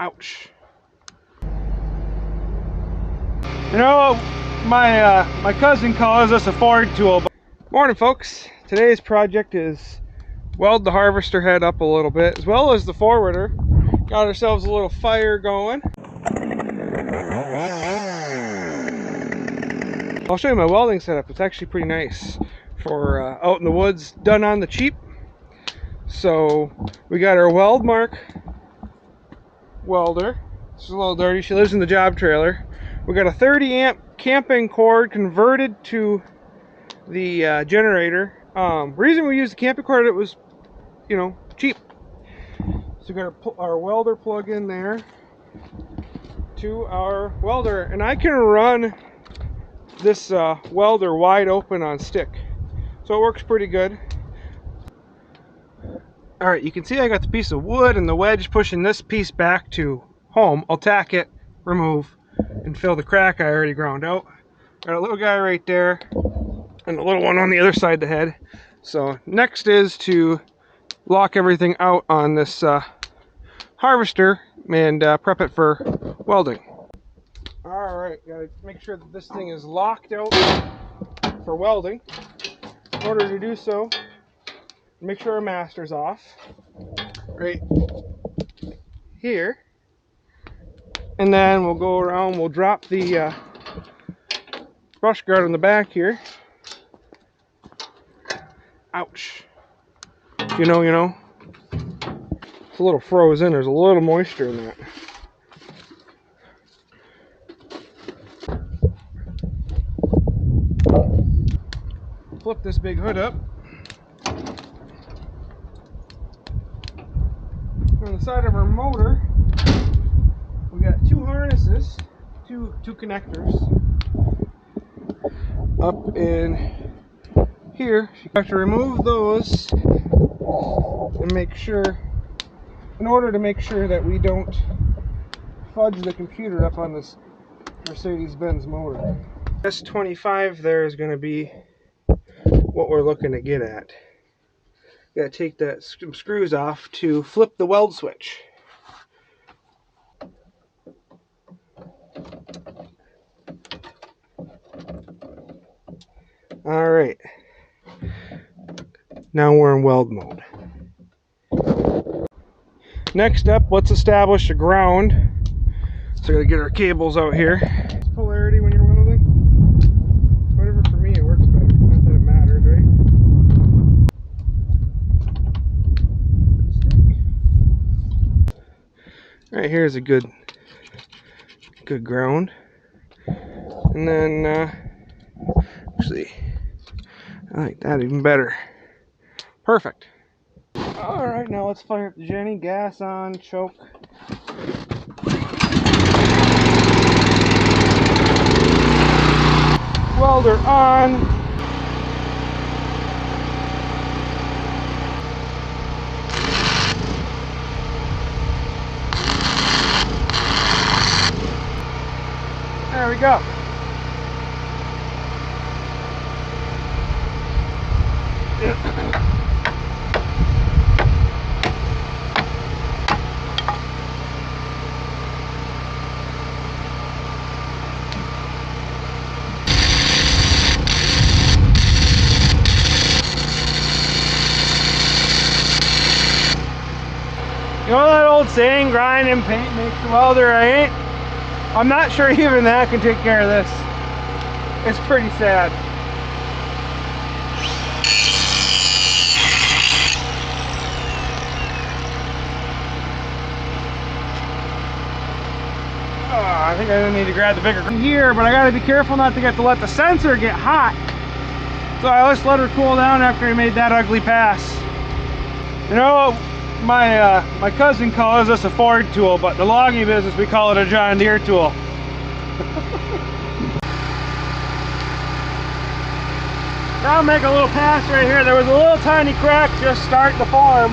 Ouch. You know, my cousin calls this a Ford tool. Morning, folks. Today's project is weld the harvester head up a little bit, as well as the forwarder. Got ourselves a little fire going. I'll show you my welding setup. It's actually pretty nice for out in the woods, done on the cheap. So we got our Weld Mark welder. She's a little dirty. She lives in the job trailer. We got a 30 amp camping cord converted to the generator. Reason we used the camping cord, it was, you know, cheap. So we got our welder plug in there to our welder, and I can run this welder wide open on stick, so it works pretty good. Alright, you can see I got the piece of wood and the wedge pushing this piece back to home. I'll tack it, remove, and fill the crack I already ground out. Got a little guy right there and a little one on the other side of the head. So next is to lock everything out on this harvester and prep it for welding. Alright, gotta make sure that this thing is locked out for welding. In order to do so, make sure our master's off right here, and then we'll go around, we'll drop the brush guard on the back here. Ouch. You know, it's a little frozen. There's a little moisture in that. Flip this big hood up. On the side of our motor, we got two harnesses, two connectors up in here. You have to remove those and make sure, in order to make sure that we don't fudge the computer up on this Mercedes-Benz motor. S25 there is going to be what we're looking to get at. You gotta take some screws off to flip the weld switch. Alright, now we're in weld mode. Next up, let's establish a ground. So I gotta get our cables out here. Polarity when you're welding. Whatever, for me it works better. Not that it matters, right? Right here's a good ground. And then actually I like that even better. Perfect. Alright, now let's fire up the Jenny. Gas on, choke. Welder on. There we go. You know that old saying, grind and paint makes the welder, right? I'm not sure even that can take care of this. It's pretty sad. Oh, I think I need to grab the bigger here, but I gotta be careful not to let the sensor get hot. So I just let her cool down after I made that ugly pass. You know, my cousin calls this a Ford tool, but in the logging business we call it a John Deere tool. Now I'll make a little pass right here. There was a little tiny crack just starting to form.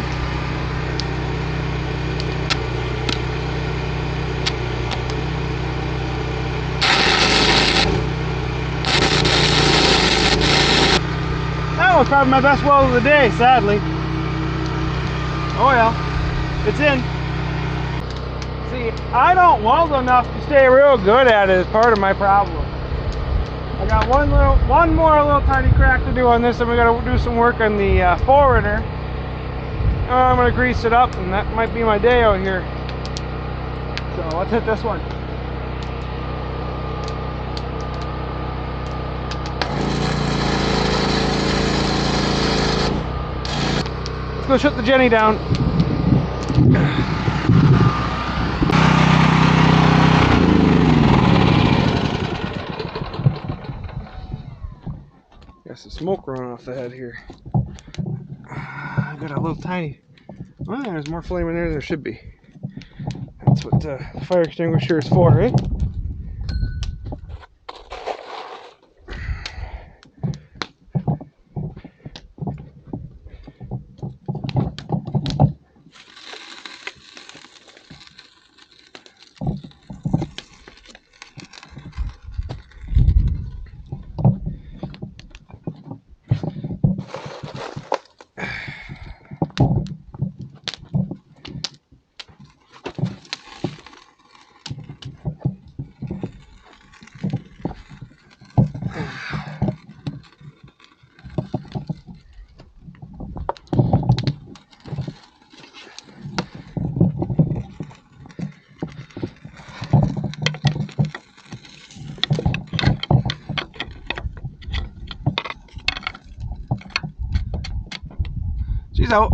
That was probably my best weld of the day, sadly. Oh yeah, it's in. See, I don't weld enough to stay real good at it is part of my problem. I got one more little tiny crack to do on this, and we gotta do some work on the forwarder. I'm gonna grease it up, and that might be my day out here. So let's hit this one. Let's go shut the Jenny down. Got some smoke running off the head here. I got a little tiny. Well, there's more flame in there than there should be. That's what the fire extinguisher is for, right? She's out.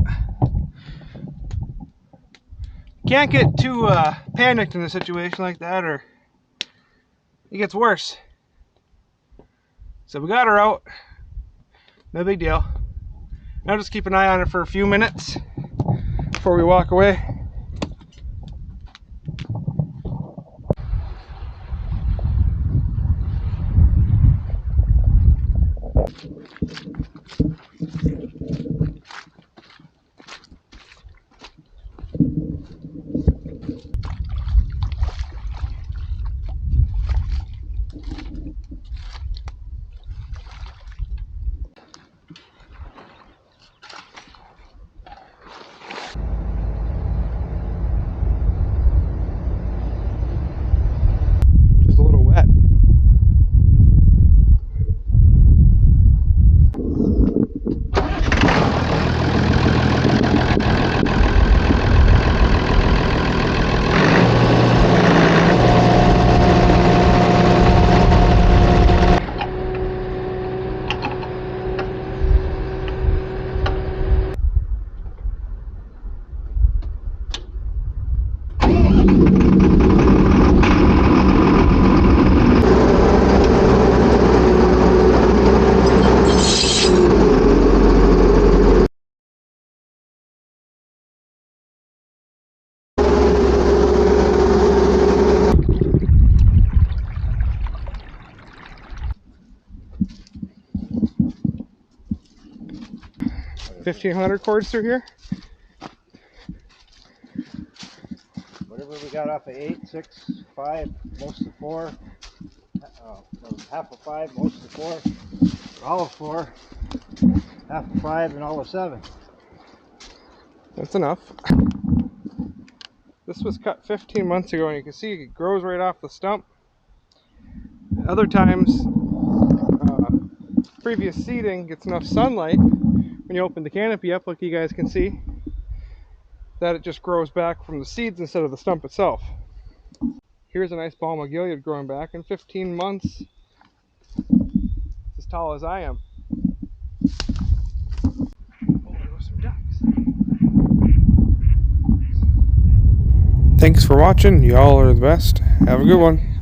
Can't get too panicked in a situation like that, or it gets worse. So we got her out. No big deal. Now just keep an eye on her for a few minutes before we walk away. $1,500 cords through here. Whatever we got off of 8, 6, 5, most of 4, half of 5, most of 4, all of 4, half of 5, and all of 7. That's enough. This was cut 15 months ago, and you can see it grows right off the stump. Other times, previous seeding gets enough sunlight when you open the canopy up, like you guys can see, that it just grows back from the seeds instead of the stump itself. Here's a nice balm of gilead growing back in 15 months. It's as tall as I am. Oh, there go some ducks. Thanks for watching. Y'all are the best. Have a good one.